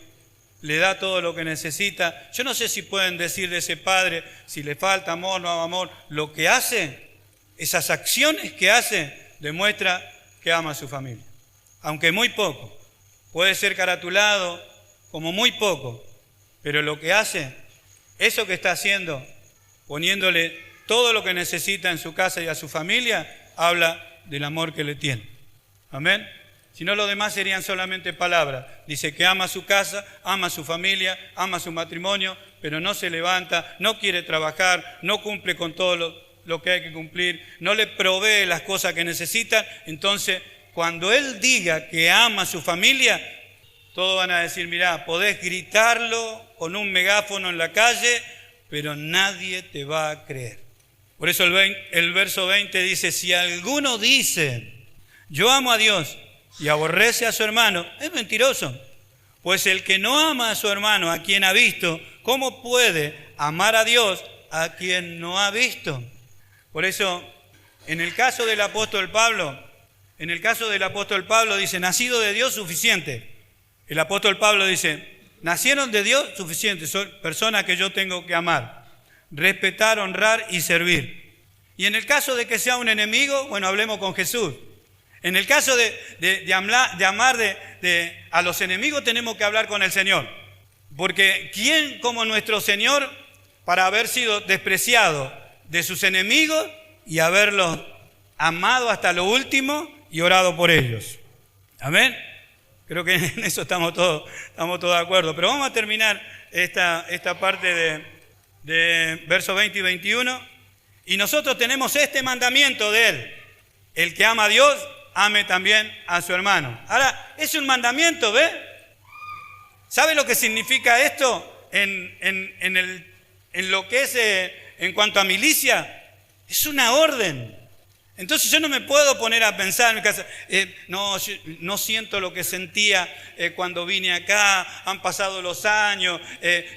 le da todo lo que necesita. Yo no sé si pueden decir de ese padre, si le falta amor, no amor. Lo que hace, esas acciones que hace, demuestra que ama a su familia. Aunque muy poco, puede ser caratulado como muy poco, pero lo que hace, eso que está haciendo, poniéndole todo lo que necesita en su casa y a su familia, habla del amor que le tiene. Amén. Si no, lo demás serían solamente palabras. Dice que ama su casa, ama su familia, ama su matrimonio, pero no se levanta, no quiere trabajar, no cumple con todo lo que hay que cumplir, no le provee las cosas que necesita. Entonces, cuando él diga que ama a su familia, todos van a decir, mirá, podés gritarlo con un megáfono en la calle, pero nadie te va a creer. Por eso el verso 20 dice, si alguno dice, yo amo a Dios y aborrece a su hermano, es mentiroso. Pues el que no ama a su hermano, a quien ha visto, ¿cómo puede amar a Dios a quien no ha visto? Por eso, en el caso del apóstol Pablo dice, nacido de Dios, suficiente. El apóstol Pablo dice, nacieron de Dios, suficiente, son personas que yo tengo que amar, respetar, honrar y servir. Y en el caso de que sea un enemigo, bueno, hablemos con Jesús. En el caso de amar a los enemigos, tenemos que hablar con el Señor. Porque ¿quién como nuestro Señor para haber sido despreciado de sus enemigos y haberlos amado hasta lo último y orado por ellos? Amén. Creo que en eso estamos todos de acuerdo. Pero vamos a terminar esta parte de versos 20 y 21. Y nosotros tenemos este mandamiento de Él. El que ama a Dios, ame también a su hermano. Ahora, es un mandamiento, ¿ve? ¿Sabe lo que significa esto en lo que es en cuanto a milicia? Es una orden. Entonces yo no me puedo poner a pensar en mi casa, no siento lo que sentía cuando vine acá, han pasado los años,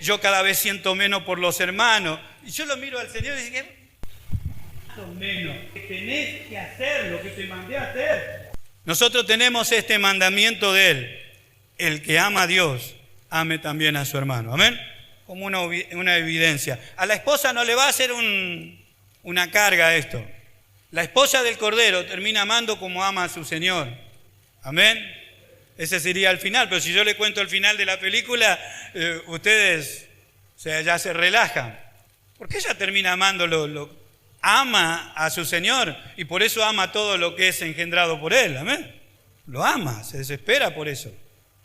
yo cada vez siento menos por los hermanos. Y yo lo miro al Señor y digo, más o menos, que tenés que hacer lo que te mandé a hacer. Nosotros tenemos este mandamiento de Él, el que ama a Dios, ame también a su hermano. Amén. Como una evidencia. A la esposa no le va a hacer una carga esto. La esposa del Cordero termina amando como ama a su Señor. Amén. Ese sería el final, pero si yo le cuento el final de la película, ustedes ya se relajan. Porque ella termina amando, ama a su Señor y por eso ama todo lo que es engendrado por Él. Amén. Lo ama, se desespera por eso.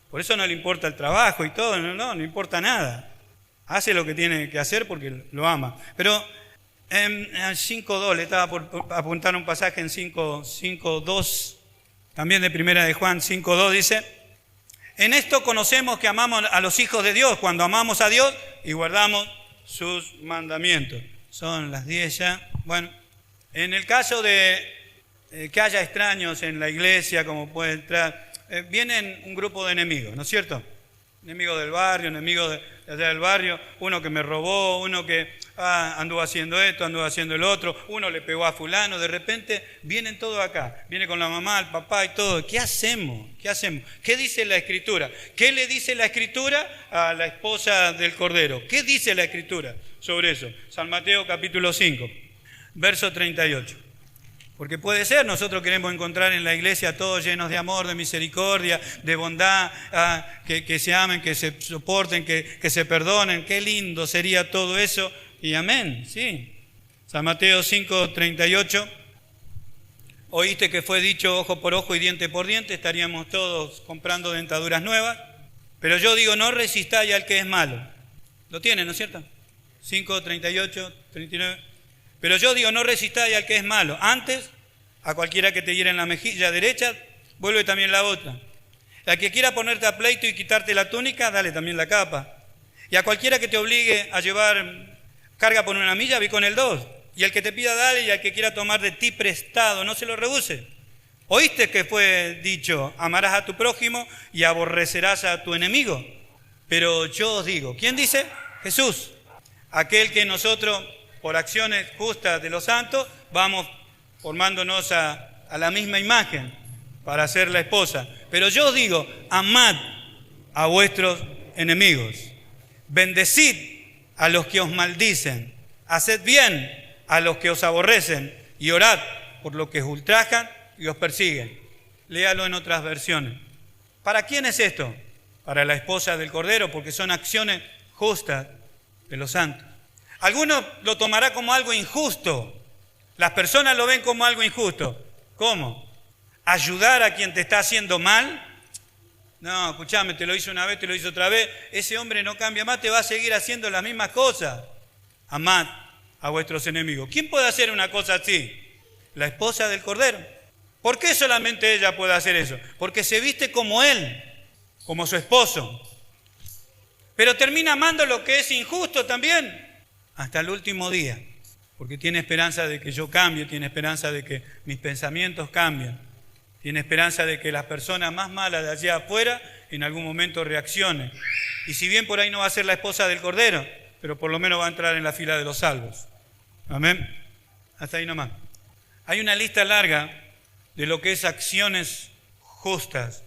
Por eso no le importa el trabajo y todo, no importa nada. Hace lo que tiene que hacer porque lo ama. Pero en 5.2, le estaba por apuntar un pasaje en 5.2, también de Primera de Juan 5.2 dice, En esto conocemos que amamos a los hijos de Dios, cuando amamos a Dios y guardamos sus mandamientos. Son las 10 ya. Bueno, en el caso de que haya extraños en la iglesia, como puede entrar, vienen un grupo de enemigos, ¿no es cierto? Enemigos del barrio, enemigos de allá del barrio, uno que me robó, uno que anduvo haciendo esto, anduvo haciendo el otro, uno le pegó a fulano, de repente vienen todos acá, viene con la mamá, el papá y todo. ¿Qué hacemos? ¿Qué hacemos? ¿Qué dice la Escritura? ¿Qué le dice la Escritura a la esposa del Cordero? ¿Qué dice la Escritura sobre eso? San Mateo capítulo 5, verso 38. Porque puede ser, nosotros queremos encontrar en la iglesia todos llenos de amor, de misericordia, de bondad, que se amen, que se soporten, que se perdonen. Qué lindo sería todo eso. Y amén, sí. San Mateo 5, 38. Oíste que fue dicho ojo por ojo y diente por diente, estaríamos todos comprando dentaduras nuevas. Pero yo digo, no resistáis al que es malo. Lo tienen, ¿no es cierto? 5, 38, 39. Pero yo digo, no resistáis al que es malo. Antes, a cualquiera que te hiera en la mejilla derecha, vuelve también la otra. Al que quiera ponerte a pleito y quitarte la túnica, dale también la capa. Y a cualquiera que te obligue a llevar carga por una milla, ve con el 2. Y al que te pida, dale, y al que quiera tomar de ti prestado, no se lo rehúse. Oíste que fue dicho, amarás a tu prójimo y aborrecerás a tu enemigo. Pero yo os digo, ¿quién dice? Jesús, aquel que nosotros, por acciones justas de los santos, vamos formándonos a la misma imagen para ser la esposa. Pero yo os digo, amad a vuestros enemigos, bendecid a los que os maldicen, haced bien a los que os aborrecen y orad por los que os ultrajan y os persiguen. Léalo en otras versiones. ¿Para quién es esto? Para la esposa del Cordero, porque son acciones justas de los santos. Algunos lo tomará como algo injusto. Las personas lo ven como algo injusto. ¿Cómo? ¿Ayudar a quien te está haciendo mal? No, escuchame, te lo hizo una vez, te lo hizo otra vez. Ese hombre no cambia más, te va a seguir haciendo las mismas cosas. Amad a vuestros enemigos. ¿Quién puede hacer una cosa así? La esposa del Cordero. ¿Por qué solamente ella puede hacer eso? Porque se viste como él, como su esposo. Pero termina amando lo que es injusto también. Hasta el último día, porque tiene esperanza de que yo cambie, tiene esperanza de que mis pensamientos cambien, tiene esperanza de que las personas más malas de allá afuera en algún momento reaccionen. Y si bien por ahí no va a ser la esposa del Cordero, pero por lo menos va a entrar en la fila de los salvos. Amén. Hasta ahí nomás. Hay una lista larga de lo que es acciones justas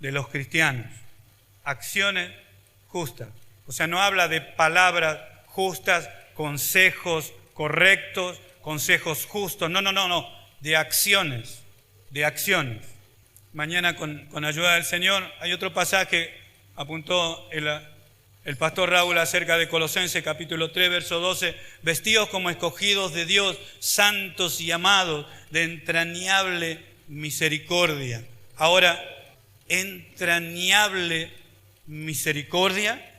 de los cristianos. Acciones justas. O sea, no habla de palabras justas, consejos correctos, consejos justos, no, de acciones. Mañana con ayuda del Señor, hay otro pasaje, apuntó el pastor Raúl acerca de Colosenses capítulo 3, verso 12, vestidos como escogidos de Dios, santos y amados, de entrañable misericordia. Ahora, entrañable misericordia,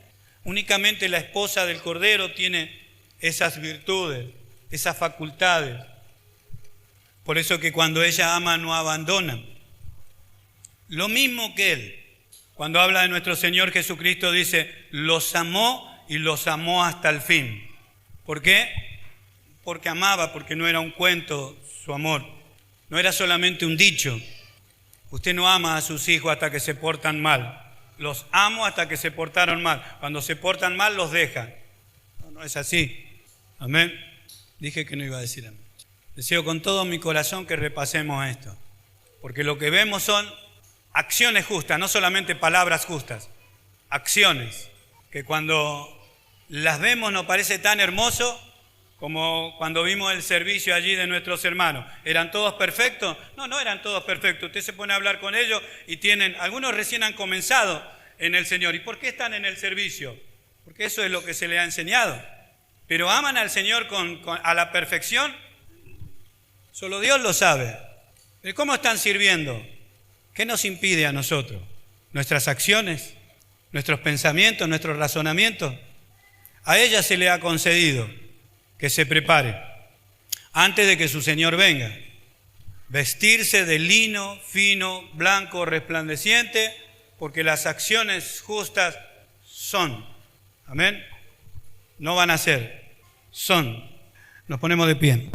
únicamente la esposa del Cordero tiene esas virtudes, esas facultades. Por eso que cuando ella ama no abandona. Lo mismo que Él, cuando habla de nuestro Señor Jesucristo, dice, los amó y los amó hasta el fin. ¿Por qué? Porque amaba, porque no era un cuento su amor. No era solamente un dicho. Usted no ama a sus hijos hasta que se portan mal. Los amo hasta que se portaron mal. Cuando se portan mal, los dejan. No es así. Amén. Dije que no iba a decir amén. Deseo con todo mi corazón que repasemos esto. Porque lo que vemos son acciones justas, no solamente palabras justas. Acciones que cuando las vemos nos parece tan hermoso como cuando vimos el servicio allí de nuestros hermanos. ¿Eran todos perfectos? No eran todos perfectos. Usted se pone a hablar con ellos y algunos recién han comenzado en el Señor. ¿Y por qué están en el servicio? Porque eso es lo que se les ha enseñado. Pero aman al Señor a la perfección. Solo Dios lo sabe. ¿Pero cómo están sirviendo? ¿Qué nos impide a nosotros? ¿Nuestras acciones? ¿Nuestros pensamientos? ¿Nuestros razonamientos? A ella se le ha concedido que se prepare antes de que su Señor venga. Vestirse de lino fino, blanco, resplandeciente, porque las acciones justas son. Amén. No van a ser, son. Nos ponemos de pie.